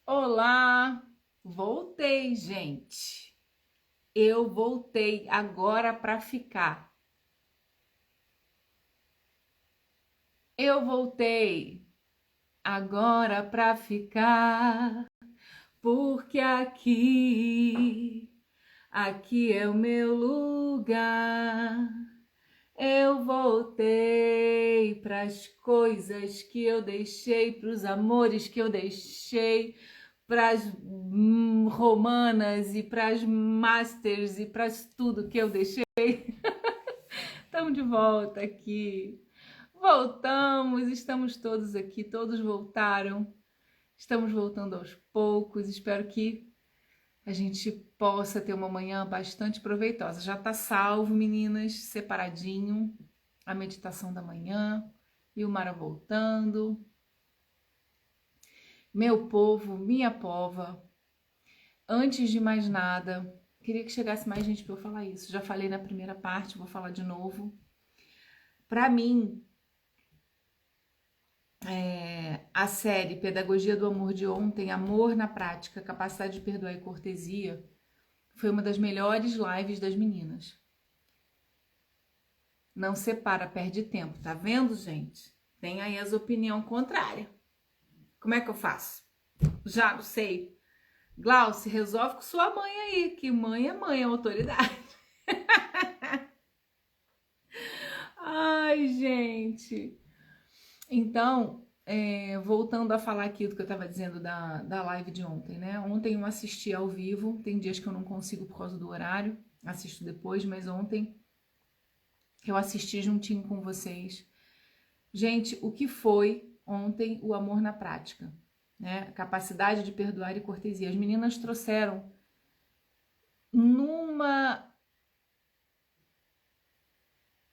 Olá, voltei, gente. Eu voltei agora para ficar. Eu voltei agora para ficar, porque aqui é o meu lugar. Eu voltei para as coisas que eu deixei, para os amores que eu deixei, para as romanas e para as masters e para tudo que eu deixei. Estamos de volta aqui. Voltamos, estamos todos aqui, todos voltaram. Estamos voltando aos poucos. Espero que a gente possa ter uma manhã bastante proveitosa. Já está salvo, meninas, separadinho a meditação da manhã e o Mara voltando. Meu povo, minha pova, antes de mais nada, queria que chegasse mais gente para eu falar isso. Já falei na primeira parte, vou falar de novo. Para mim, a série Pedagogia do Amor de ontem, Amor na Prática, Capacidade de Perdoar e Cortesia, foi uma das melhores lives das meninas. Não separa, perde tempo, tá vendo, gente? Tem aí as opiniões contrárias. Como é que eu faço? Já não sei. Glauce, resolve com sua mãe aí, que mãe, é autoridade. Ai, gente. Então, voltando a falar aqui do que eu estava dizendo da live de ontem, né? Ontem eu assisti ao vivo, tem dias que eu não consigo por causa do horário, assisto depois, mas ontem eu assisti juntinho com vocês. Gente, o que foi ontem o amor na prática, né? Capacidade de perdoar e cortesia. As meninas trouxeram numa,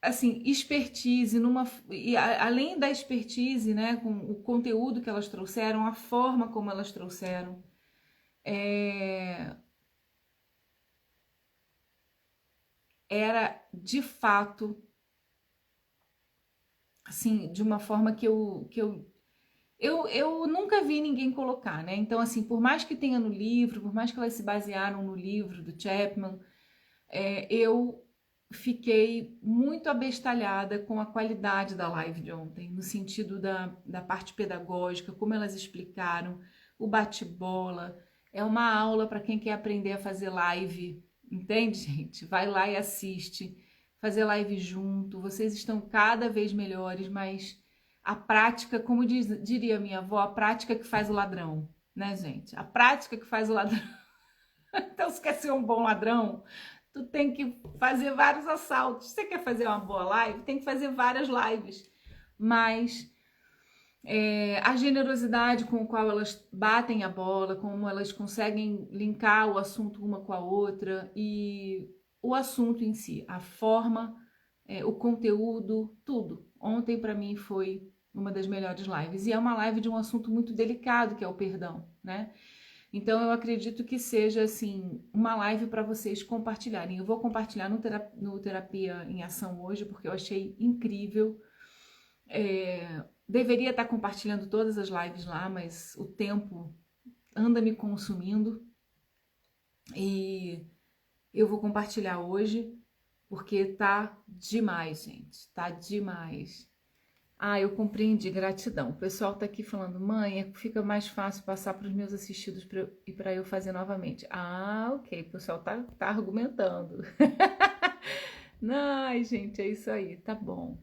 assim, expertise, além da expertise, né, com o conteúdo que elas trouxeram, a forma como elas trouxeram, era de fato, assim, de uma forma que eu nunca vi ninguém colocar, né? Então, assim, por mais que tenha no livro, por mais que elas se basearam no livro do Chapman, eu fiquei muito abestalhada com a qualidade da live de ontem, no sentido da parte pedagógica, como elas explicaram, o bate-bola. É uma aula para quem quer aprender a fazer live, entende, gente? Vai lá e assiste, fazer live junto. Vocês estão cada vez melhores, mas a prática, como diria minha avó, a prática que faz o ladrão, né, gente? A prática que faz o ladrão. Então, se quer ser um bom ladrão, tu tem que fazer vários assaltos. Se você quer fazer uma boa live, tem que fazer várias lives. Mas a generosidade com a qual elas batem a bola, como elas conseguem linkar o assunto uma com a outra e o assunto em si, a forma, o conteúdo, tudo. Ontem para mim foi uma das melhores lives. E é uma live de um assunto muito delicado, que é o perdão, né? Então eu acredito que seja assim uma live para vocês compartilharem. Eu vou compartilhar no Terapia em Ação hoje porque eu achei incrível. Deveria estar compartilhando todas as lives lá, mas o tempo anda me consumindo e eu vou compartilhar hoje porque tá demais, gente. Tá demais. Ah, eu compreendi, gratidão. O pessoal tá aqui falando, mãe, fica mais fácil passar para os meus assistidos e para eu fazer novamente. Ah, ok, o pessoal tá argumentando. Ai, gente, é isso aí, tá bom.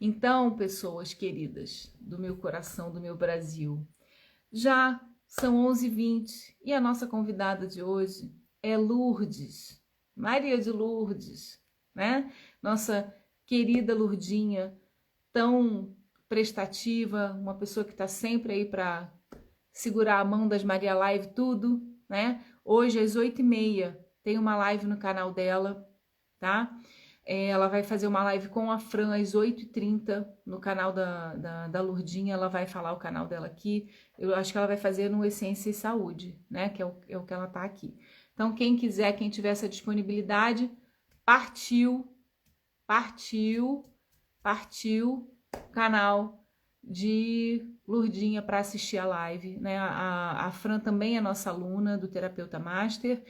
Então, pessoas queridas do meu coração, do meu Brasil, já são 11h20 e a nossa convidada de hoje é Lourdes, Maria de Lourdes, né? Nossa querida Lourdinha, tão prestativa, uma pessoa que está sempre aí para segurar a mão das Maria Live, tudo, né? Hoje às 8h30 tem uma live no canal dela, tá? Ela vai fazer uma live com a Fran às 8h30 no canal da Lourdinha, ela vai falar o canal dela aqui. Eu acho que ela vai fazer no Essência e Saúde, né? Que é o que ela tá aqui. Então, quem quiser, quem tiver essa disponibilidade, partiu, partiu, partiu, canal de Lurdinha para assistir a live, né? A Fran também é nossa aluna do Terapeuta Master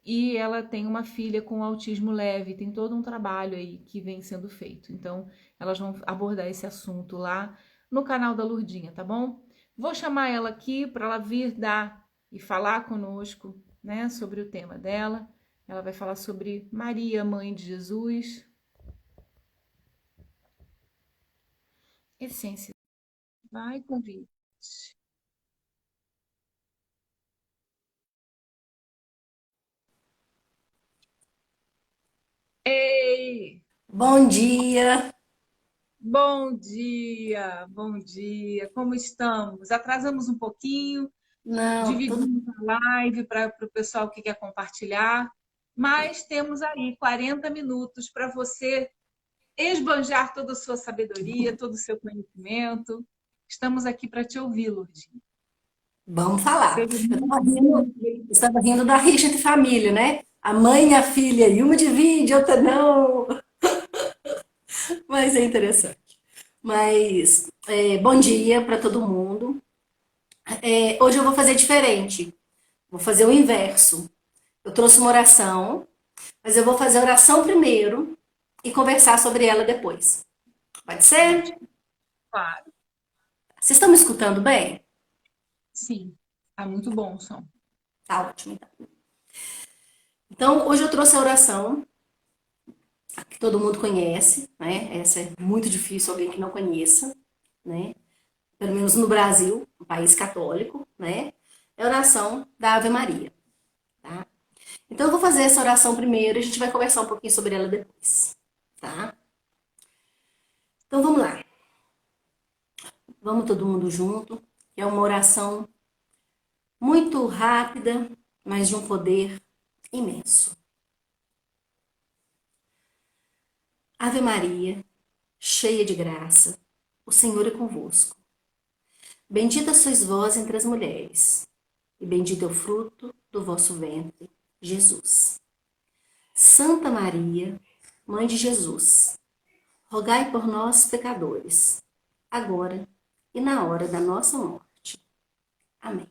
e ela tem uma filha com autismo leve, tem todo um trabalho aí que vem sendo feito. Então, elas vão abordar esse assunto lá no canal da Lurdinha, tá bom? Vou chamar ela aqui para ela vir dar e falar conosco, né, sobre o tema dela. Ela vai falar sobre Maria, mãe de Jesus. Essência. Vai, convite. Ei! Bom dia. Bom dia, bom dia. Como estamos? Atrasamos um pouquinho, Não, tudo. dividimos a live para o pessoal que quer compartilhar, mas temos aí 40 minutos para você esbanjar toda a sua sabedoria, todo o seu conhecimento. Estamos aqui para te ouvir, Lourdes. Vamos falar. Seja Eu muito, muito eu bem-vinda. estava rindo da rixa de família, né? A mãe e a filha, e uma divide, outra não. Mas é interessante. Mas bom dia para todo mundo. Hoje eu vou fazer diferente. Vou fazer o inverso. Eu trouxe uma oração, mas eu vou fazer a oração primeiro e conversar sobre ela depois. Pode ser? Ótimo, claro. Vocês estão me escutando bem? Sim, tá muito bom o som. Tá ótimo, então. Então, hoje eu trouxe a oração que todo mundo conhece, né? Essa é muito difícil alguém que não conheça, né? Pelo menos no Brasil, um país católico, né? É a oração da Ave Maria, tá? Então eu vou fazer essa oração primeiro e a gente vai conversar um pouquinho sobre ela depois, tá? Então vamos lá. Vamos todo mundo junto. É uma oração muito rápida, mas de um poder imenso. Ave Maria, cheia de graça, o Senhor é convosco. Bendita sois vós entre as mulheres, e bendito é o fruto do vosso ventre, Jesus. Santa Maria, Mãe de Jesus, rogai por nós, pecadores, agora e na hora da nossa morte. Amém.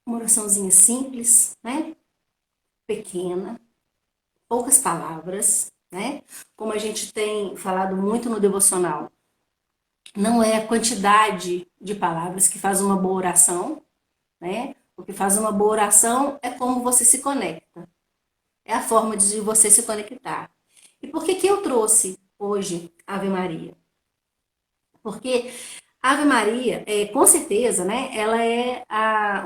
Uma oraçãozinha simples, né? Pequena, poucas palavras, né? Como a gente tem falado muito no devocional, não é a quantidade de palavras que faz uma boa oração, né? O que faz uma boa oração é como você se conecta. É a forma de você se conectar. E por que eu trouxe hoje Ave Maria? Porque Ave Maria, com certeza, né? Ela é a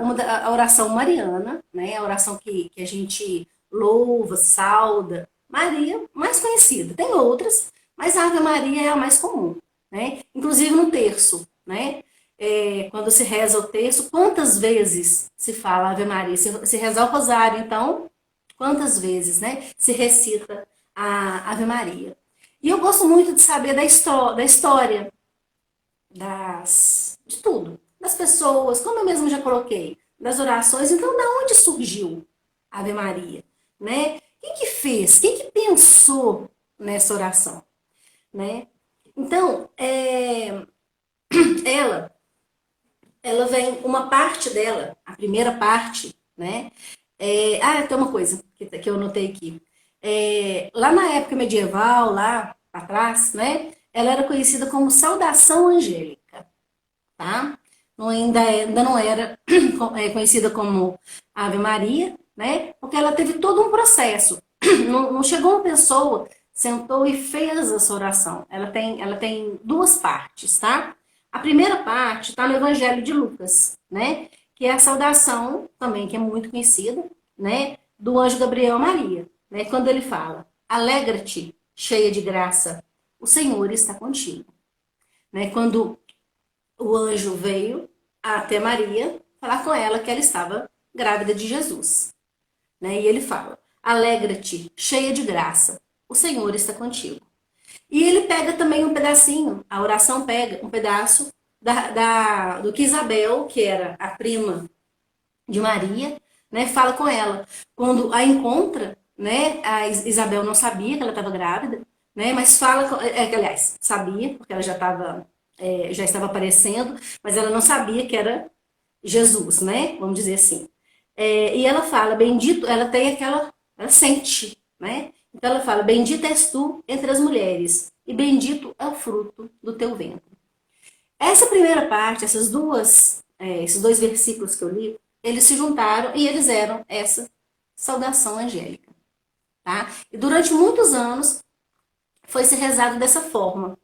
oração mariana, né? A oração que a gente louva, sauda. Maria, mais conhecida. Tem outras, mas a Ave Maria é a mais comum, né? Inclusive no terço, né? Quando se reza o terço, quantas vezes se fala Ave Maria? Se rezar o rosário, então, quantas vezes, né? Se recita a Ave Maria. E eu gosto muito de saber da história de tudo, das pessoas, como eu mesmo já coloquei, das orações. Então, da onde surgiu a Ave Maria, né? Quem que fez? Quem que pensou nessa oração, né? Então, ela, ela vem uma parte dela, a primeira parte, né? Tem uma coisa que eu notei aqui. Lá na época medieval, lá atrás, né? Ela era conhecida como saudação angélica, tá? Ainda não era conhecida como Ave Maria, né? Porque ela teve todo um processo. Não chegou uma pessoa, sentou e fez essa oração. Ela tem duas partes, tá? A primeira parte está no Evangelho de Lucas, né? Que é a saudação, também, que é muito conhecida, né? Do anjo Gabriel a Maria, né? Quando ele fala, alegra-te, cheia de graça, o Senhor está contigo. Né? Quando o anjo veio até Maria falar com ela que ela estava grávida de Jesus. Né? E ele fala, alegra-te, cheia de graça, o Senhor está contigo. E ele pega também um pedacinho, a oração pega um pedaço do que Isabel, que era a prima de Maria, né, fala com ela. Quando a encontra, né, a Isabel não sabia que ela estava grávida, né? Mas fala, aliás, sabia, porque ela já estava aparecendo, mas ela não sabia que era Jesus, né? Vamos dizer assim. E ela fala, bendito, ela tem ela sente, né? Então ela fala, bendita és tu entre as mulheres, e bendito é o fruto do teu ventre. Essa primeira parte, esses dois versículos que eu li, eles se juntaram e eles eram essa saudação angélica, tá? E durante muitos anos foi se rezado dessa forma.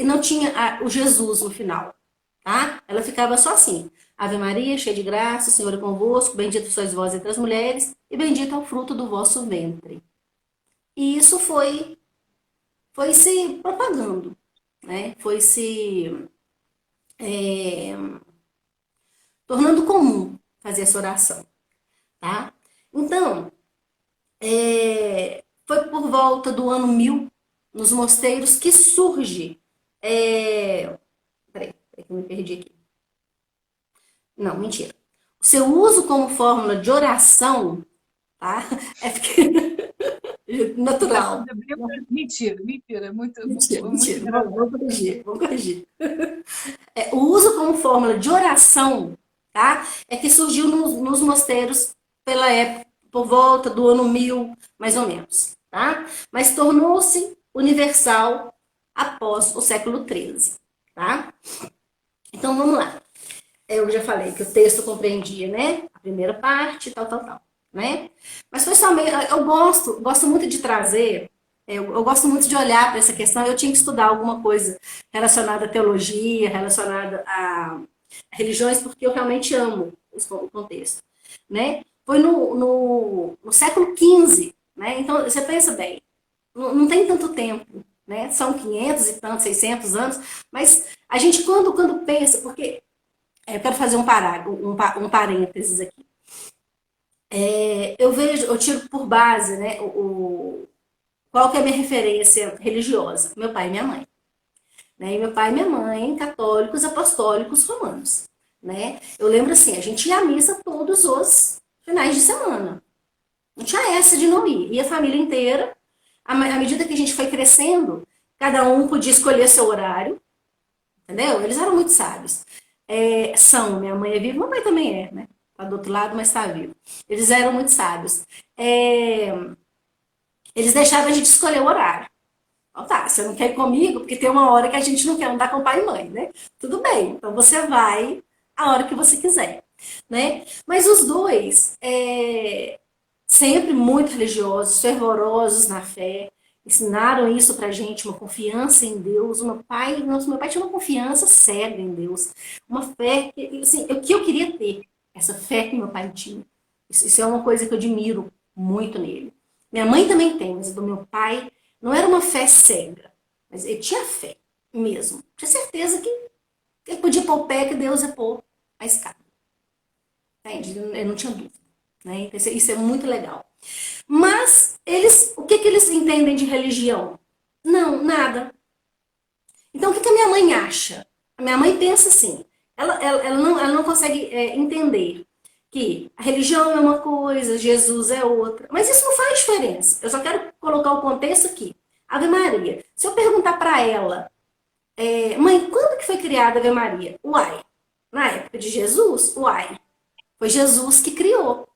Não tinha o Jesus no final, tá? Ela ficava só assim. Ave Maria, cheia de graça, o Senhor é convosco, bendita sois vós entre as mulheres, e bendito é o fruto do vosso ventre. E isso foi se propagando, né? Foi se tornando comum fazer essa oração, tá? Então, foi por volta do ano 1000, nos mosteiros, que surge. Peraí que eu me perdi aqui. Não, mentira. O seu uso como fórmula de oração, tá? É porque... Tá natural. mentira, mentira, Mentira, muito mentira. engraçado. Vou corrigir, vou corrigir. O uso como fórmula de oração, tá? É que surgiu nos mosteiros pela época, por volta do ano 1000, mais ou menos, tá? Mas tornou-se universal após o século XIII, tá? Então vamos lá. Eu já falei que o texto compreendia, né? A primeira parte, tal, né? Mas foi somente, eu gosto muito de trazer, eu gosto muito de olhar para essa questão. Eu tinha que estudar alguma coisa relacionada à teologia, relacionada a religiões, porque eu realmente amo o contexto, né? Foi no século XV, né? Então, você pensa bem, não tem tanto tempo, né? São 500 e tantos, 600 anos, mas a gente, quando pensa, porque eu quero fazer um parênteses aqui. Eu tiro por base, né, qual que é a minha referência religiosa? Meu pai e minha mãe. Né? E meu pai e minha mãe, católicos, apostólicos, romanos. Né? Eu lembro assim, a gente ia à missa todos os finais de semana. Não tinha essa de não ir. E a família inteira, à medida que a gente foi crescendo, cada um podia escolher seu horário. Entendeu? Eles eram muito sábios. Minha mãe é viva, meu pai também é, né? Tá do outro lado, mas tá vivo. Eles eram muito sábios. Eles deixavam a gente escolher o horário. Então tá, você não quer ir comigo, porque tem uma hora que a gente não quer andar com pai e mãe, né? Tudo bem, então você vai a hora que você quiser, né? Mas os dois, sempre muito religiosos, fervorosos na fé, ensinaram isso pra gente, uma confiança em Deus. Meu pai tinha uma confiança cega em Deus, uma fé que, assim, o que eu queria ter, essa fé que meu pai tinha. Isso é uma coisa que eu admiro muito nele. Minha mãe também tem, mas do meu pai não era uma fé cega, mas ele tinha fé mesmo. Tinha certeza que ele podia pôr o pé, que Deus ia pôr a escada. Entende? Ele não tinha dúvida. Né? Isso é muito legal. Mas o que eles entendem de religião? Não, nada. Então o que a minha mãe acha? A minha mãe pensa assim, ela não consegue entender que a religião é uma coisa, Jesus é outra. Mas isso não faz diferença. Eu só quero colocar o contexto aqui. Ave Maria. Se eu perguntar para ela, mãe, quando que foi criada a Ave Maria? Uai, na época de Jesus? Uai, foi Jesus que criou.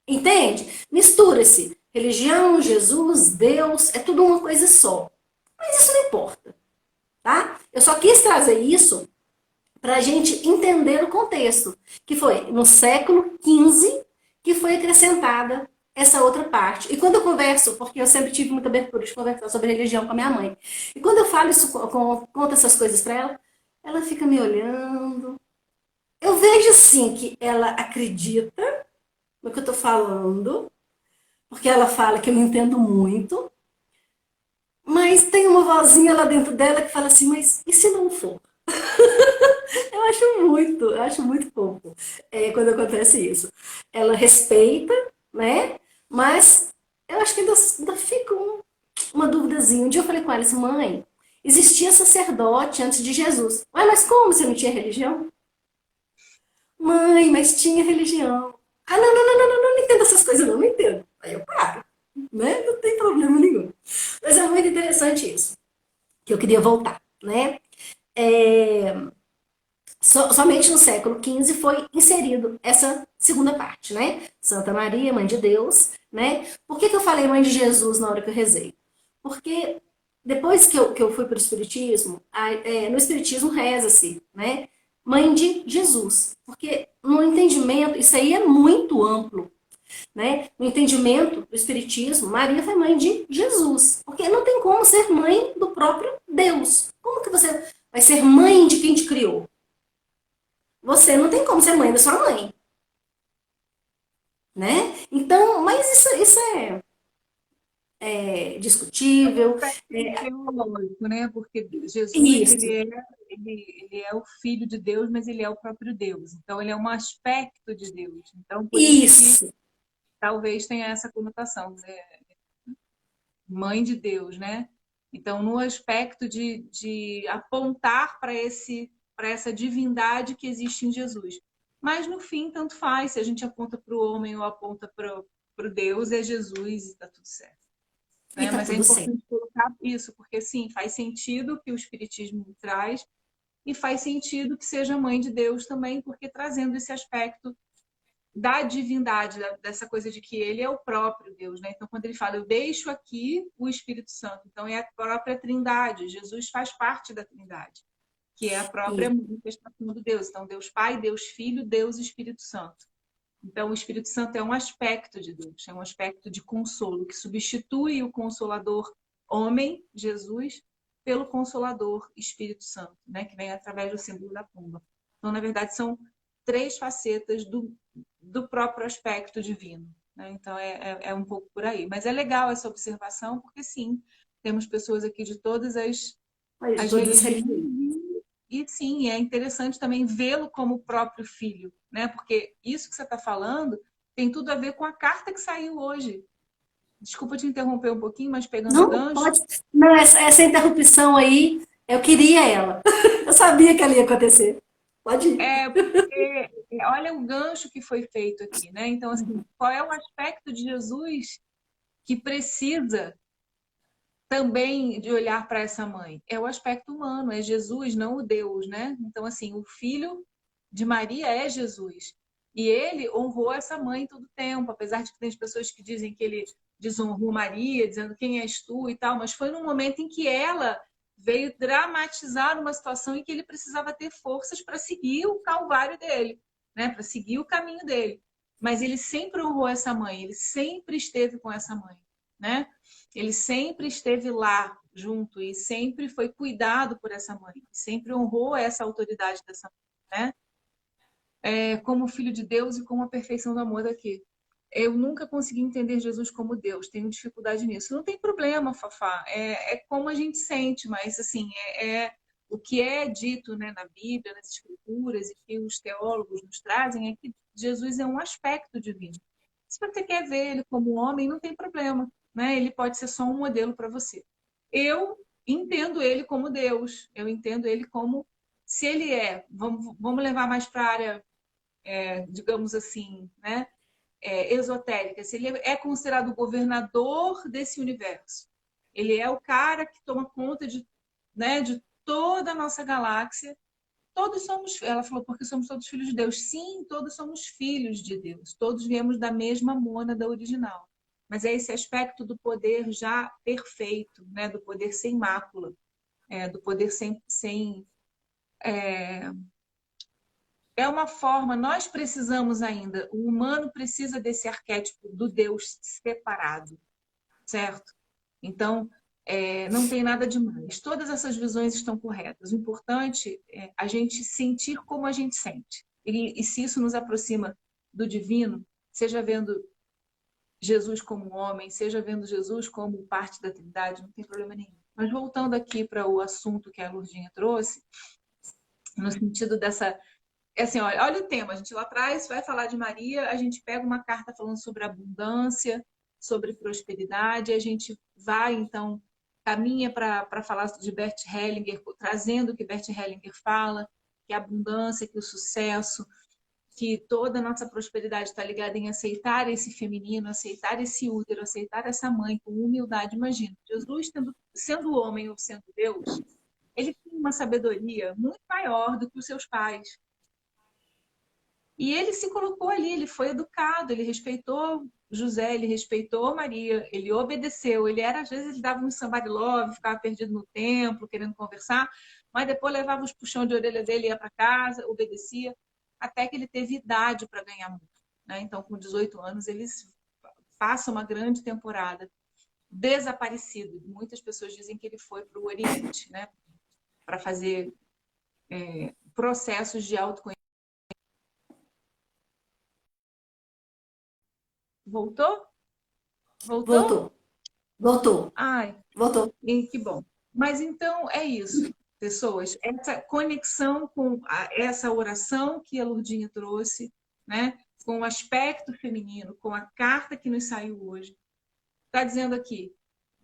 Entende? Mistura-se. Religião, Jesus, Deus, é tudo uma coisa só. Mas isso não importa, tá? Eu só quis trazer isso para a gente entender o contexto, que foi no século XV que foi acrescentada essa outra parte. E quando eu converso, porque eu sempre tive muita abertura de conversar sobre religião com a minha mãe, e quando eu falo isso, conto essas coisas para ela, ela fica me olhando. Eu vejo sim que ela acredita no que eu tô falando, porque ela fala que eu não entendo muito, mas tem uma vozinha lá dentro dela que fala assim, mas e se não for? Eu acho muito fofo quando acontece isso. Ela respeita, né? Mas eu acho que ainda fica uma duvidazinha. Um dia eu falei com ela assim, mãe, existia sacerdote antes de Jesus. Ué, mas como você não tinha religião? Mãe, mas tinha religião. Ah, não entendo essas coisas, não entendo. Aí eu paro. né? Não tem problema nenhum. Mas é muito interessante isso, que eu queria voltar, né? É, somente no século XV foi inserido essa segunda parte, né? Santa Maria, Mãe de Deus, né? Por que eu falei Mãe de Jesus na hora que eu rezei? Porque depois que eu fui para o Espiritismo, no Espiritismo reza-se, né? Mãe de Jesus. Porque no entendimento, isso aí é muito amplo, né? No entendimento do Espiritismo, Maria foi mãe de Jesus. Porque não tem como ser mãe do próprio Deus. Como que você vai ser mãe de quem te criou? Você não tem como ser mãe da sua mãe, né? Então, mas isso é É um discutível. aspecto É, teológico, né? Porque Jesus, isso, ele é o Filho de Deus, mas ele é o próprio Deus. Então, ele é um aspecto de Deus. Então, por isso que isso, talvez tenha essa conotação, né? Mãe de Deus, né? Então, no aspecto de apontar para essa divindade que existe em Jesus. Mas, no fim, tanto faz. Se a gente aponta para o homem ou aponta para o Deus, é Jesus e está tudo certo. e Né? tá Mas é tudo certo. importante colocar isso, porque sim, faz sentido o que o Espiritismo traz e faz sentido que seja mãe de Deus também, porque trazendo esse aspecto da divindade, dessa coisa de que ele é o próprio Deus, né? Então, quando ele fala, eu deixo aqui o Espírito Santo, então é a própria Trindade, Jesus faz parte da Trindade, que é a própria E, manifestação do Deus. Então, Deus Pai, Deus Filho, Deus Espírito Santo. Então, o Espírito Santo é um aspecto de Deus, é um aspecto de consolo, que substitui o Consolador homem, Jesus, pelo Consolador Espírito Santo, né? Que vem através do símbolo da pomba. Então, na verdade, são três facetas do próprio aspecto divino. Né? Então, é um pouco por aí. Mas é legal essa observação, porque sim, temos pessoas aqui de todas mas as todas as religiões religiões. e sim, é interessante também vê-lo como o próprio filho, né? Porque isso que você está falando tem tudo a ver com a carta que saiu hoje. Desculpa te interromper um pouquinho, mas pegando o Não gancho, pode. Não, essa interrupção aí, eu queria ela. Eu sabia que ela ia acontecer. Pode ir. porque olha o gancho que foi feito aqui, né? Então, assim, qual é o aspecto de Jesus que precisa também de olhar para essa mãe? É o aspecto humano, é Jesus, não o Deus, né? Então, assim, o filho de Maria é Jesus. E ele honrou essa mãe todo o tempo, apesar de que tem pessoas que dizem que ele desonrou Maria, dizendo quem és tu e tal, mas foi num momento em que ela veio dramatizar uma situação em que ele precisava ter forças para seguir o calvário dele, né? Para seguir o caminho dele. Mas ele sempre honrou essa mãe, ele sempre esteve com essa mãe, né? Ele sempre esteve lá junto e sempre foi cuidado por essa mãe, sempre honrou essa autoridade dessa mãe, né? Como filho de Deus e como a perfeição do amor aqui. Eu nunca consegui entender Jesus como Deus, tenho dificuldade nisso. Não tem problema, Fafá, é como a gente sente, mas assim, o que é dito, né, na Bíblia, nas Escrituras, e que os teólogos nos trazem, é que Jesus é um aspecto divino. Se você quer ver ele como homem, não tem problema, né? Ele pode ser só um modelo para você. Eu entendo ele como Deus, eu entendo ele como, se ele vamos levar mais para a área, digamos assim, né? Esotérica, se ele é considerado o governador desse universo, ele é o cara que toma conta de, né, de toda a nossa galáxia. Todos somos, ela falou, porque somos todos filhos de Deus. Sim, todos somos filhos de Deus. Todos viemos da mesma mônada original. Mas é esse aspecto do poder já perfeito, né? Do poder sem mácula, do poder sem é uma forma, nós precisamos ainda, o humano precisa desse arquétipo do Deus separado, certo? Então, não tem nada demais. Todas essas visões estão corretas. O importante é a gente sentir como a gente sente. E se isso nos aproxima do divino, seja vendo Jesus como homem, seja vendo Jesus como parte da Trindade, não tem problema nenhum. Mas voltando aqui para o assunto que a Lurdinha trouxe, no sentido dessa assim, olha o tema, a gente lá atrás vai falar de Maria, a gente pega uma carta falando sobre abundância, sobre prosperidade, a gente vai, então, caminha para falar de Bert Hellinger, trazendo o que Bert Hellinger fala, que a abundância, que o sucesso, que toda a nossa prosperidade está ligada em aceitar esse feminino, aceitar esse útero, aceitar essa mãe com humildade. Imagina, Jesus sendo homem ou sendo Deus, ele tem uma sabedoria muito maior do que os seus pais. E ele se colocou ali, ele foi educado, ele respeitou José, ele respeitou Maria, ele obedeceu. Ele era, às vezes, ele dava um somebody love, ficava perdido no templo, querendo conversar, mas depois levava os puxões de orelha dele, ia para casa, obedecia, até que ele teve idade para ganhar muito. Né? Então, com 18 anos, ele passa uma grande temporada desaparecido. Muitas pessoas dizem que ele foi para o Oriente, né? Para fazer processos de autoconhecimento. Voltou? Voltou? Voltou, voltou, Ai, voltou. que bom. Mas então é isso, pessoas. Essa conexão com essa oração que a Lourdinha trouxe, né? Com o aspecto feminino, com a carta que nos saiu hoje, está dizendo aqui: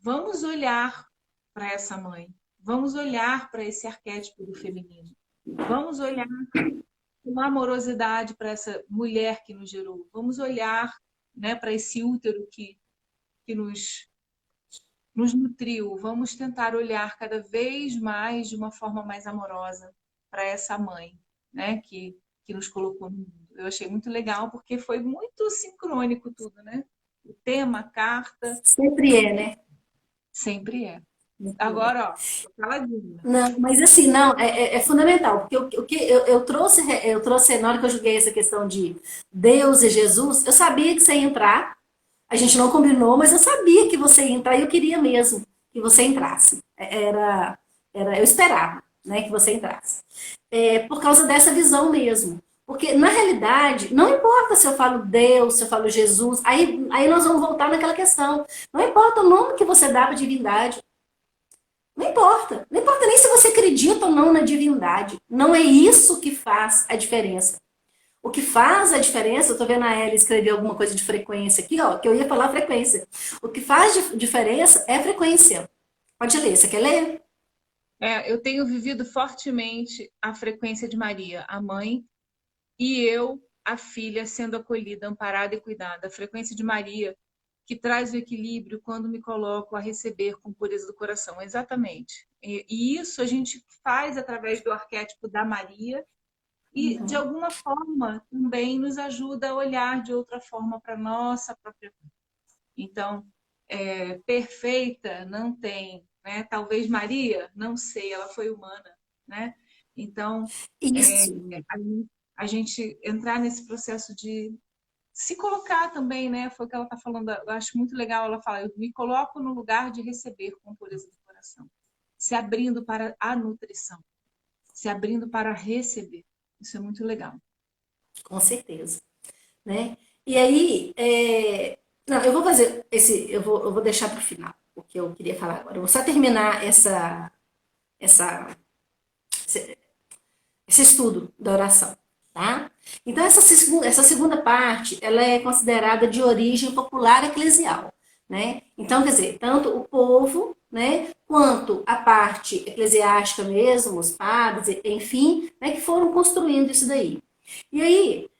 vamos olhar para essa mãe, vamos olhar para esse arquétipo do feminino, vamos olhar com amorosidade para essa mulher que nos gerou, vamos olhar, né, para esse útero que nos nutriu. Vamos tentar olhar cada vez mais de uma forma mais amorosa para essa mãe, né, que nos colocou no mundo. Eu achei muito legal porque foi muito sincrônico tudo, né? O tema, a carta, Sempre é, né? sempre é. Sempre é. Agora, ó, tô caladinha. Não, mas assim, não, é fundamental, porque o que eu trouxe, na hora que eu julguei essa questão de Deus e Jesus, eu sabia que você ia entrar, a gente não combinou, mas eu sabia que você ia entrar e eu queria mesmo que você entrasse. Eu esperava, né, que você entrasse. Por causa dessa visão mesmo. Porque, na realidade, não importa se eu falo Deus, se eu falo Jesus, aí nós vamos voltar naquela questão. Não importa o nome que você dá para a divindade. Não importa. Não importa nem se você acredita ou não na divindade. Não é isso que faz a diferença. O que faz a diferença, eu tô vendo a Ellie escrever alguma coisa de frequência aqui, ó, que eu ia falar frequência. O que faz diferença é frequência. Pode ler, você quer ler? Eu tenho vivido fortemente a frequência de Maria, a mãe, e eu, a filha, sendo acolhida, amparada e cuidada. A frequência de Maria, que traz o equilíbrio quando me coloco a receber com pureza do coração. Exatamente. E isso a gente faz através do arquétipo da Maria e, de Uhum. alguma forma, também nos ajuda a olhar de outra forma para a nossa própria vida. Então, perfeita não tem, né? Talvez Maria, não sei, ela foi humana, né? Então, é, Isso. a gente entrar nesse processo de se colocar também, né? Foi o que ela está falando. Eu acho muito legal. Ela fala: eu me coloco no lugar de receber com pureza do coração, se abrindo para a nutrição, se abrindo para receber. Isso é muito legal. Com certeza. Né? E aí, não, eu vou fazer eu vou deixar para o final o que eu queria falar agora. Eu vou só terminar essa, esse estudo da oração, tá? Então, essa segunda parte, ela é considerada de origem popular eclesial, né? Então, quer dizer, tanto o povo, né, quanto a parte eclesiástica mesmo, os padres, enfim, né, que foram construindo isso daí. E aí,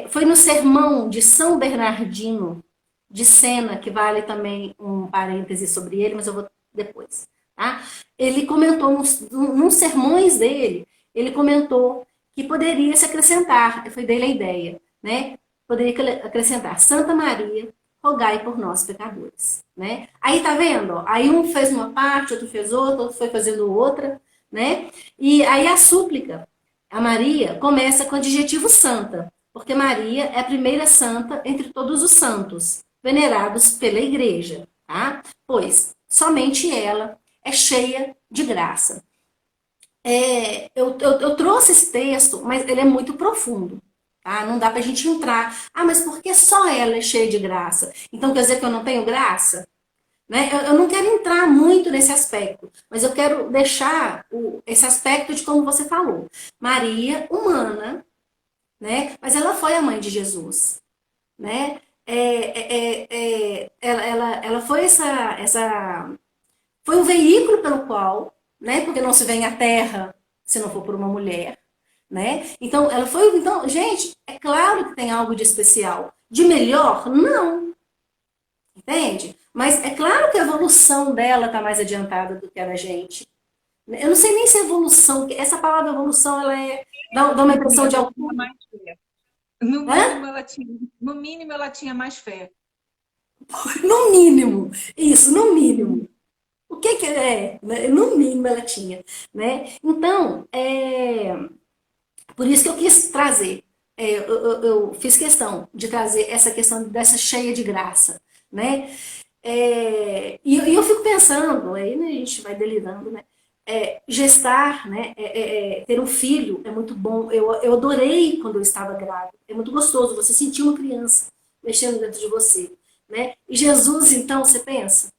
foi no sermão de São Bernardino de Sena, que vale também um parêntese sobre ele, mas eu vou depois. Tá? Ele comentou, nos sermões dele, ele comentou que poderia se acrescentar, foi dele a ideia, né? Poderia acrescentar: Santa Maria, rogai por nós pecadores, né? Aí tá vendo? Aí um fez uma parte, outro fez outra, outro foi fazendo outra, né? E aí a súplica a Maria começa com o adjetivo santa, porque Maria é a primeira santa entre todos os santos, venerados pela igreja, tá? Pois somente ela é cheia de graça. Eu trouxe esse texto, mas ele é muito profundo. Tá? Não dá pra gente entrar. Ah, mas por que só ela é cheia de graça? Então quer dizer que eu não tenho graça? Né? Eu não quero entrar muito nesse aspecto, mas eu quero deixar esse aspecto de como você falou. Maria, humana, né? Mas ela foi a mãe de Jesus. Né? Ela foi foi um veículo pelo qual, né? Porque não se vem à Terra se não for por uma mulher, né? Então, ela foi, então, gente, é claro que tem algo de especial. De melhor? Não, entende? Mas é claro que a evolução dela está mais adiantada do que a da gente. Eu não sei nem se evolução, essa palavra evolução, ela dá uma impressão de Ela tinha altura. mais fé. No Hã? mínimo, ela tinha mais fé. No mínimo, isso, no mínimo. O que que é? Né? No mínimo ela tinha, né? Então, por isso que eu quis trazer, eu fiz questão de trazer essa questão dessa cheia de graça, né? E eu fico pensando, aí né, a gente vai delirando, né? Gestar, né? Ter um filho é muito bom. Eu adorei quando eu estava grávida. É muito gostoso você sentir uma criança mexendo dentro de você, né? E Jesus, então, você pensa,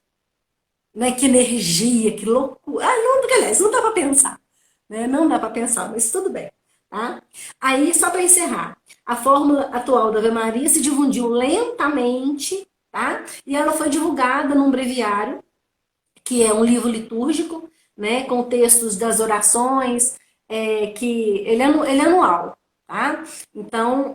né? Que energia, que loucura. Ah, não, aliás, não dá para pensar, né? Não dá para pensar, mas tudo bem, tá? Aí, só para encerrar, a fórmula atual da Ave Maria se difundiu lentamente, tá? E ela foi divulgada num breviário, que é um livro litúrgico, né? Com textos das orações, que ele é anual, tá? Então,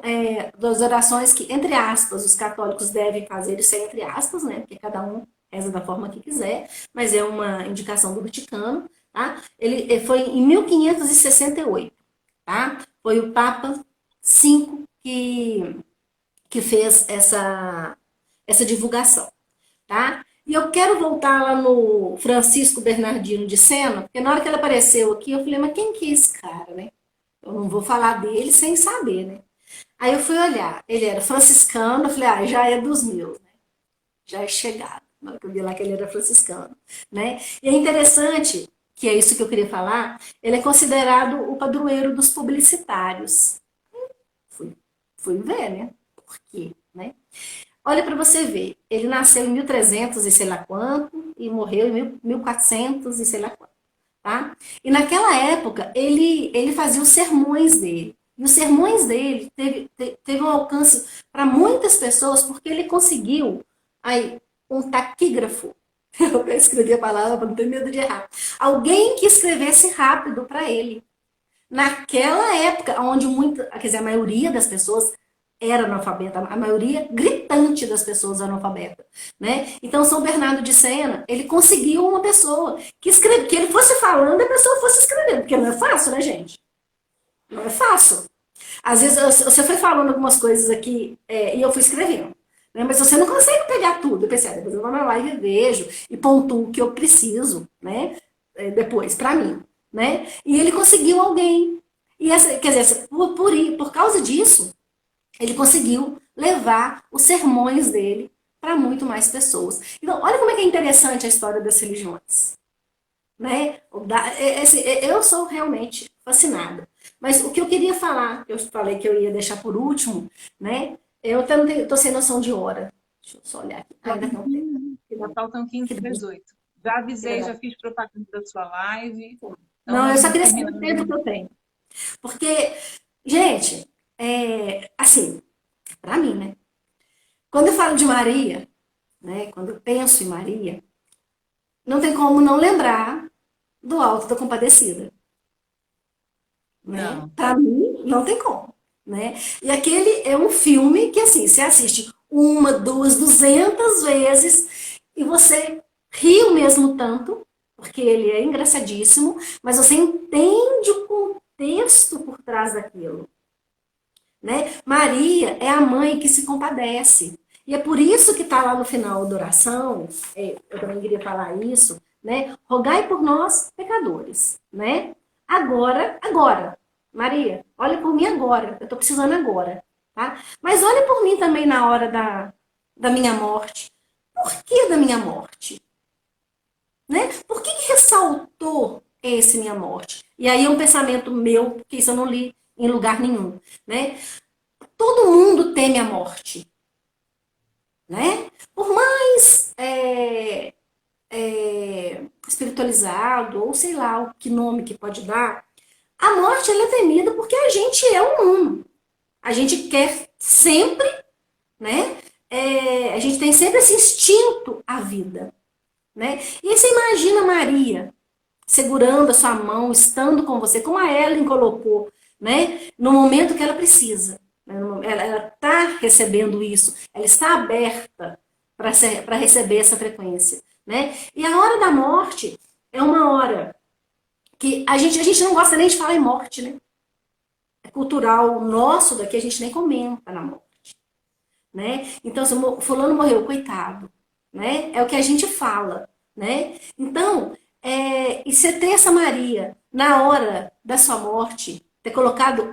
das orações que, entre aspas, os católicos devem fazer, isso é entre aspas, né? Porque cada um reza da forma que quiser, mas é uma indicação do Vaticano, tá? Ele foi em 1568, tá? Foi o Papa V que fez essa divulgação, tá? E eu quero voltar lá no Francisco Bernardino de Sena, porque na hora que ele apareceu aqui, eu falei, mas quem que é esse cara, né? Eu não vou falar dele sem saber, né? Aí eu fui olhar, ele era franciscano, eu falei, já é dos meus, né? Já é chegado. Na hora que eu vi lá que ele era franciscano, né? E é interessante, que é isso que eu queria falar, ele é considerado o padroeiro dos publicitários. Fui, fui ver, né? Por quê, né? Olha para você ver, ele nasceu em 1300 e sei lá quanto e morreu em 1400 e sei lá quanto, tá? E naquela época ele fazia os sermões dele. E os sermões dele teve um alcance para muitas pessoas porque ele conseguiu aí um taquígrafo. Eu escrevi a palavra para não ter medo de errar. Alguém que escrevesse rápido para ele. Naquela época, onde muita, quer dizer, a maioria das pessoas era analfabeta, a maioria gritante das pessoas analfabeta, né? Então São Bernardo de Sena, ele conseguiu uma pessoa que ele fosse falando e a pessoa fosse escrevendo, porque não é fácil, né, gente? Não é fácil. Às vezes você foi falando algumas coisas aqui e eu fui escrevendo, né? Mas você não consegue pegar tudo. Eu pensei, depois eu vou na live e vejo e pontuo o que eu preciso, né? Depois, para mim, né? E ele conseguiu alguém. E essa, quer dizer, por causa disso, ele conseguiu levar os sermões dele para muito mais pessoas. Então, olha como é que é interessante a história das religiões. Né? Eu sou realmente fascinada. Mas o que eu queria falar, eu falei que eu ia deixar por último, né? Eu estou sem noção de hora. Deixa eu só olhar aqui. Ainda tem um tempo. Já faltam 15 para as 8. Já avisei, já fiz propaganda da sua live. Então, Não, eu nós só vamos queria saber o tempo terminando. que eu tenho. Porque, gente, assim, para mim, né? Quando eu falo de Maria, né? Quando eu penso em Maria, não tem como não lembrar do Alto da Compadecida, né? Não. Para mim, não tem como, né? E aquele é um filme que, assim, você assiste uma, duas, 200 vezes e você ri o mesmo tanto, porque ele é engraçadíssimo, mas você entende o contexto por trás daquilo, né? Maria é a mãe que se compadece. E é por isso que está lá no final da oração, eu também queria falar isso, né? Rogai por nós, pecadores, né? Agora, Maria, olha por mim agora, eu estou precisando agora, tá? Mas olha por mim também na hora da minha morte. Por que da minha morte? Né? Por que ressaltou esse minha morte? E aí é um pensamento meu, porque isso eu não li em lugar nenhum, né? Todo mundo teme a morte, né? Por mais espiritualizado, ou sei lá o que nome que pode dar, a morte ela é temida porque a gente é humano. A gente quer sempre, né? A gente tem sempre esse instinto à vida, né? E aí você imagina Maria segurando a sua mão, estando com você, como a Ellen colocou, né? No momento que ela precisa. Né? Ela está recebendo isso, ela está aberta para receber essa frequência, né? E a hora da morte é uma hora que a gente não gosta nem de falar em morte, né? É cultural nosso daqui, a gente nem comenta na morte, né? Então, se fulano morreu, coitado, né? É o que a gente fala, né? Então, e você ter essa Maria na hora da sua morte, ter colocado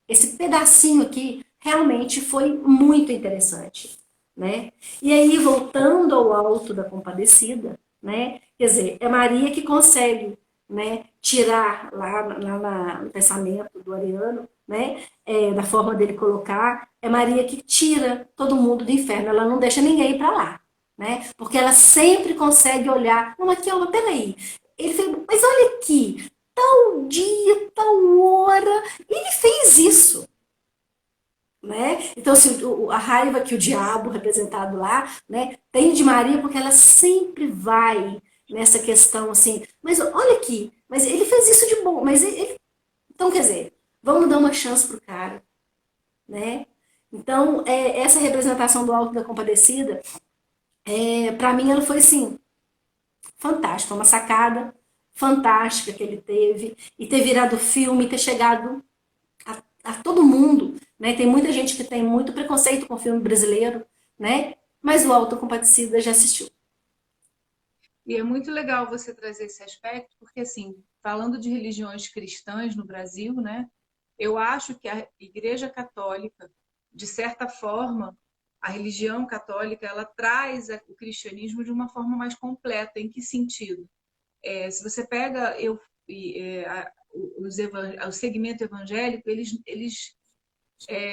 esse pedacinho aqui, realmente foi muito interessante, né? E aí, voltando ao Alto da Compadecida, né? Quer dizer, é Maria que consegue, né, tirar lá no pensamento do Ariano, né, da forma dele colocar, é Maria que tira todo mundo do inferno, ela não deixa ninguém ir para lá, né, porque ela sempre consegue olhar, não, aqui, ó, peraí, ele fez, mas olha aqui, tal dia, tal hora, ele fez isso, né? Então, assim, a raiva que o diabo representado lá, né, tem de Maria porque ela sempre vai nessa questão assim, mas olha aqui, mas ele fez isso de bom, mas então quer dizer, vamos dar uma chance pro cara, né? Então, essa representação do Alto da Compadecida, para mim ela foi assim, fantástica, uma sacada fantástica que ele teve e ter virado filme, ter chegado a todo mundo, né? Tem muita gente que tem muito preconceito com o filme brasileiro, né? Mas o Auto Compadecida já assistiu. E é muito legal você trazer esse aspecto, porque, assim, falando de religiões cristãs no Brasil, né, eu acho que a Igreja Católica, de certa forma, a religião católica, ela traz o cristianismo de uma forma mais completa. Em que sentido? Se você pega o segmento evangélico, eles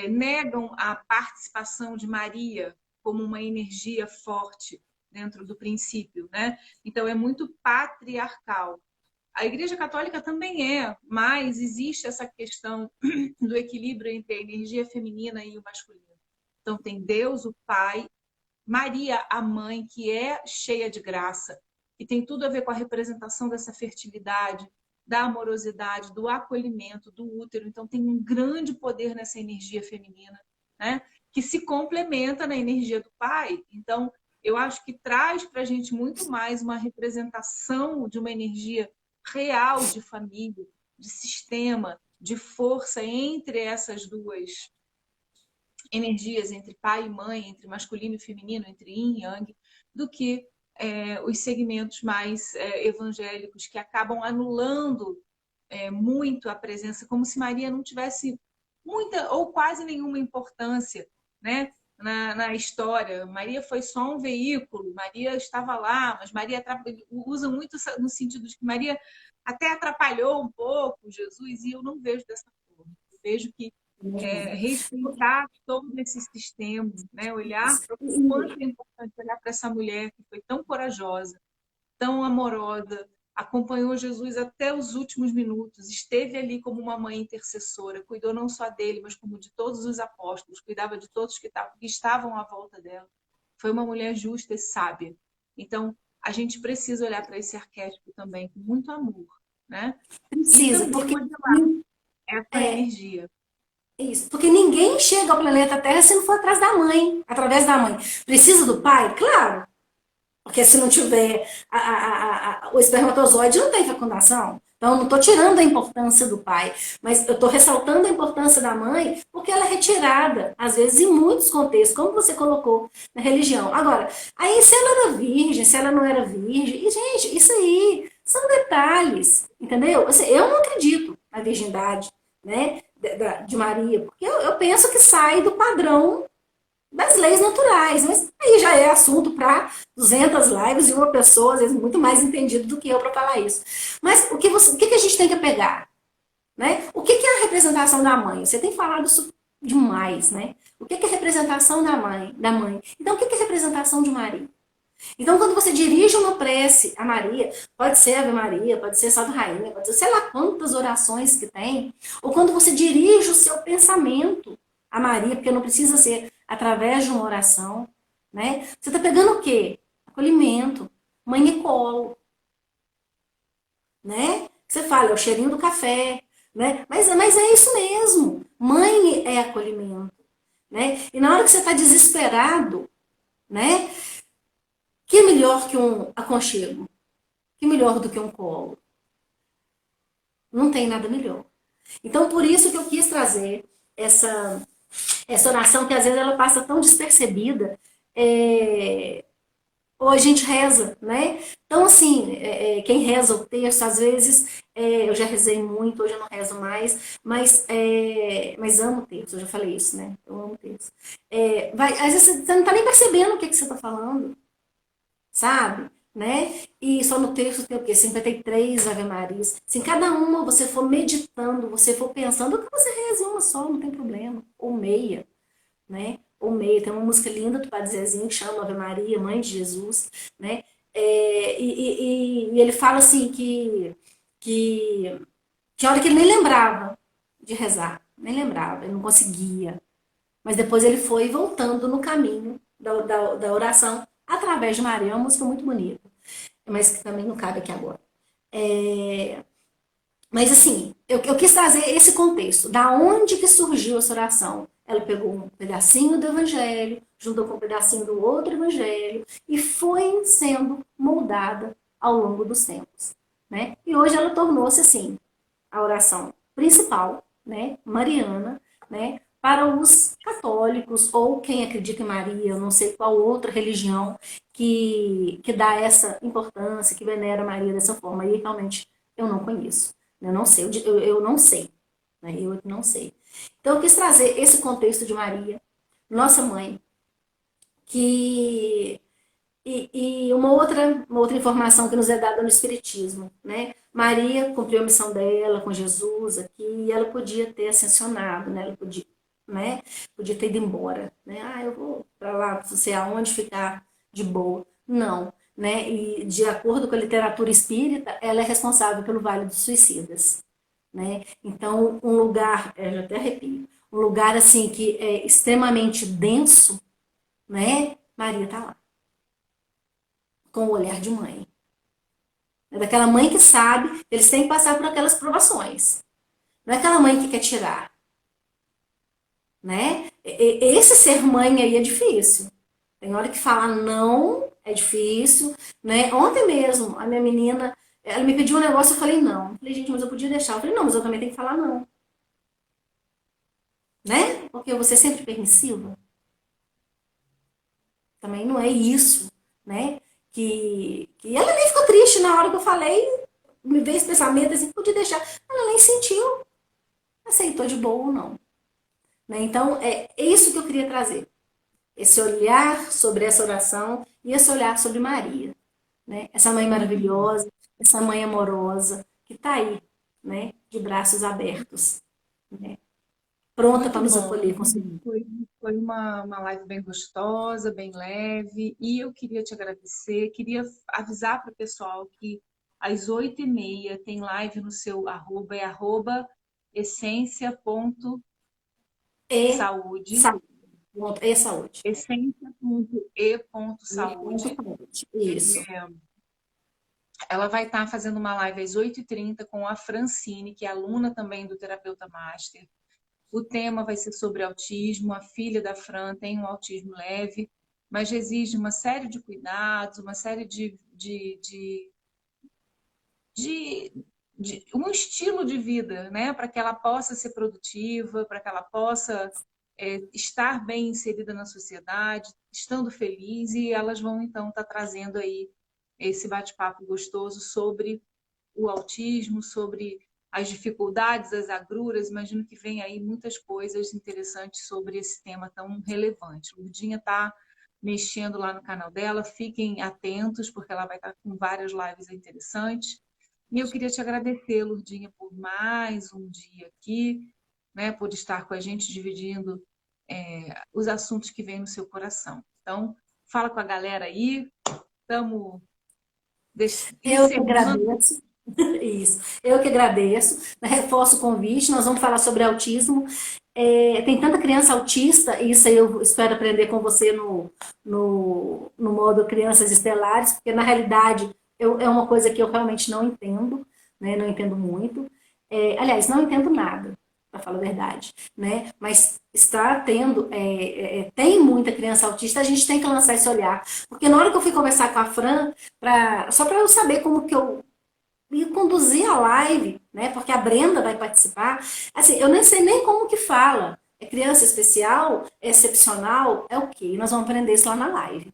negam a participação de Maria como uma energia forte dentro do princípio, né? Então é muito patriarcal. A Igreja Católica também mas existe essa questão do equilíbrio entre a energia feminina e o masculino. Então tem Deus, o Pai, Maria, a mãe, que é cheia de graça, e tem tudo a ver com a representação dessa fertilidade, da amorosidade, do acolhimento, do útero. Então tem um grande poder nessa energia feminina, né? Que se complementa na energia do pai. Então, eu acho que traz para a gente muito mais uma representação de uma energia real de família, de sistema, de força entre essas duas energias, entre pai e mãe, entre masculino e feminino, entre yin e yang, do que os segmentos mais evangélicos que acabam anulando muito a presença, como se Maria não tivesse muita ou quase nenhuma importância, né? Na história. Maria foi só um veículo, Maria estava lá, mas Maria usa muito no sentido de que Maria até atrapalhou um pouco Jesus, e eu não vejo dessa forma. Eu vejo que respeitar todo esse sistema, né? Olhar para o quanto é importante olhar para essa mulher que foi tão corajosa, tão amorosa, acompanhou Jesus até os últimos minutos, esteve ali como uma mãe intercessora, cuidou não só dele, mas como de todos os apóstolos, cuidava de todos que estavam à volta dela. Foi uma mulher justa e sábia. Então, a gente precisa olhar para esse arquétipo também com muito amor, né? E Precisa, também porque modelar essa é energia. isso, porque ninguém chega ao planeta Terra se não for atrás da mãe, através da mãe. Precisa do pai? Claro, porque se não tiver o espermatozoide não tem fecundação. Então, eu não estou tirando a importância do pai, mas eu estou ressaltando a importância da mãe, porque ela é retirada, às vezes, em muitos contextos, como você colocou na religião. Agora, aí se ela era virgem, se ela não era virgem, e, gente, isso aí são detalhes, entendeu? Assim, eu não acredito na virgindade, né, de Maria, porque eu penso que sai do padrão das leis naturais, mas aí já é assunto para 200 lives e uma pessoa, às vezes, muito mais entendido do que eu para falar isso. Mas o que a gente tem que pegar? Né? O que é a representação da mãe? Você tem falado isso demais, né? O que é a representação da mãe? Então, o que é a representação de Maria? Então, quando você dirige uma prece a Maria, pode ser Ave Maria, pode ser Salve Rainha, pode ser sei lá quantas orações que tem, ou quando você dirige o seu pensamento a Maria, porque não precisa ser através de uma oração, né? Você está pegando o quê? Acolhimento, mãe e colo, né? Você fala, é o cheirinho do café, né? Mas é isso mesmo. Mãe é acolhimento, né? E na hora que você está desesperado, né? Que melhor que um aconchego? Que melhor do que um colo? Não tem nada melhor. Então, por isso que eu quis trazer essa, essa oração, que às vezes ela passa tão despercebida, é, ou a gente reza, né? Então, assim, quem reza o texto, às vezes, eu já rezei muito, hoje eu não rezo mais, mas amo o texto, eu já falei isso, né? Eu amo o texto. Às vezes você não está nem percebendo o que, que você está falando, sabe? Né? E só no texto tem o quê? 53 Ave Marias. Se em cada uma você for meditando, você for pensando, que você reze uma só, não tem problema. Ou meia, né? Ou meia. Tem uma música linda do Padre Zezinho que chama Ave Maria, Mãe de Jesus, né? E ele fala assim que, que a hora que ele nem lembrava de rezar, nem lembrava, ele não conseguia. Mas depois ele foi voltando no caminho da oração através de Maria. É uma música muito bonita, mas que também não cabe aqui agora. É, mas assim, eu quis trazer esse contexto. Da onde que surgiu essa oração? Ela pegou um pedacinho do evangelho, juntou com um pedacinho do outro evangelho e foi sendo moldada ao longo dos tempos, né? E hoje ela tornou-se assim, a oração principal, né, mariana, né, para os católicos ou quem acredita em Maria, eu não sei qual outra religião que dá essa importância, que venera Maria dessa forma. E realmente eu não conheço. Eu não sei, eu não sei. Né? Eu não sei. Então eu quis trazer esse contexto de Maria, nossa mãe, que e uma outra informação que nos é dada no Espiritismo, né? Maria cumpriu a missão dela com Jesus aqui, e ela podia ter ascensionado, né? Ela podia, né? Podia ter ido embora, né? Ah, eu vou para lá, não sei aonde, ficar de boa. Não, né? E de acordo com a literatura espírita, ela é responsável pelo Vale dos Suicidas, né? Então, um lugar, eu já até arrepio, um lugar assim que é extremamente denso, né? Maria tá lá com o olhar de mãe. É daquela mãe que sabe que eles têm que passar por aquelas provações. Não é aquela mãe que quer tirar, né? Esse ser mãe aí é difícil. Tem hora que falar não é difícil, né? Ontem mesmo, a minha menina, ela me pediu um negócio, eu falei não. Eu falei, gente, mas eu podia deixar. Eu falei, não, mas eu também tenho que falar não, né? Porque eu vou ser sempre permissiva. Também não é isso, né? Que ela nem ficou triste na hora que eu falei, me veio esse pensamento assim, podia deixar. Ela nem sentiu, aceitou de boa ou não. Né? Então, é isso que eu queria trazer. Esse olhar sobre essa oração e esse olhar sobre Maria. Né? Essa mãe maravilhosa, essa mãe amorosa, que está aí, né? De braços abertos, né? Pronta para Muito nos bom. acolher com seu. Foi uma live bem gostosa, bem leve. E eu queria te agradecer. Queria avisar para o pessoal que às 8h30 tem live no seu arroba, é arroba essência.saúde, E saúde. E saúde. essência.e.saúde. Isso. Ela vai estar fazendo uma live às 8h30 com a Francine, que é aluna também do Terapeuta Master. O tema vai ser sobre autismo. A filha da Fran tem um autismo leve, mas exige uma série de cuidados, uma série de, um estilo de vida, né? Para que ela possa ser produtiva, para que ela possa estar bem inserida na sociedade, estando feliz, e elas vão então estar trazendo aí esse bate-papo gostoso sobre o autismo, sobre as dificuldades, as agruras. Imagino que vem aí muitas coisas interessantes sobre esse tema tão relevante. Lurdinha está mexendo lá no canal dela, fiquem atentos, porque ela vai estar com várias lives interessantes. E eu queria te agradecer, Lurdinha, por mais um dia aqui, né, por estar com a gente dividindo os assuntos que vêm no seu coração. Então, fala com a galera aí, estamos Eu que encerrando. agradeço. Isso. Eu que agradeço. Reforço o convite. Nós vamos falar sobre autismo. Tem tanta criança autista, e isso aí eu espero aprender com você no modo Crianças Estelares, porque na realidade é uma coisa que eu realmente não entendo, né? Não entendo muito. Aliás, não entendo nada, para falar a verdade, né? Mas está tendo, tem muita criança autista, a gente tem que lançar esse olhar. Porque na hora que eu fui conversar com a Fran, só para eu saber como que eu ia conduzir a live, né? Porque a Brenda vai participar. Assim, eu nem sei nem como que fala. É criança especial? É excepcional? É o quê? E nós vamos aprender isso lá na live.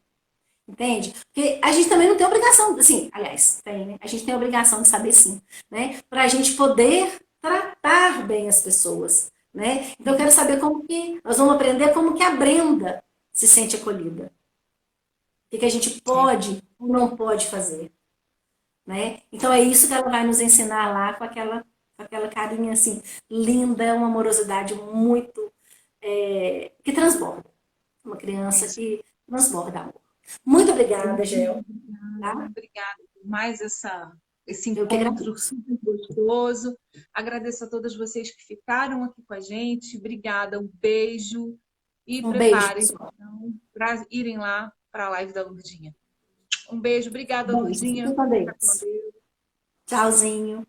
Entende? Porque a gente também não tem obrigação, assim, aliás, tem, né? A gente tem a obrigação de saber sim, né? Para a gente poder tratar bem as pessoas, né? Então eu quero saber como que, nós vamos aprender como que a Brenda se sente acolhida. O que a gente pode ou não pode fazer, né? Então é isso que ela vai nos ensinar lá com aquela carinha assim, linda, uma amorosidade muito, que transborda. Uma É criança isso. que transborda amor. Muito obrigada, Gel. Obrigada, Tá? obrigada por mais esse Eu que encontro agradeço. super gostoso. Agradeço a todas vocês que ficaram aqui com a gente. Obrigada, um beijo e Um beijo, preparem-se pessoal. então, para irem lá para a live da Lourdinha. Um beijo, obrigada, Beijo. Lourdinha. Fique com Fica com Deus. Deus. Tchauzinho.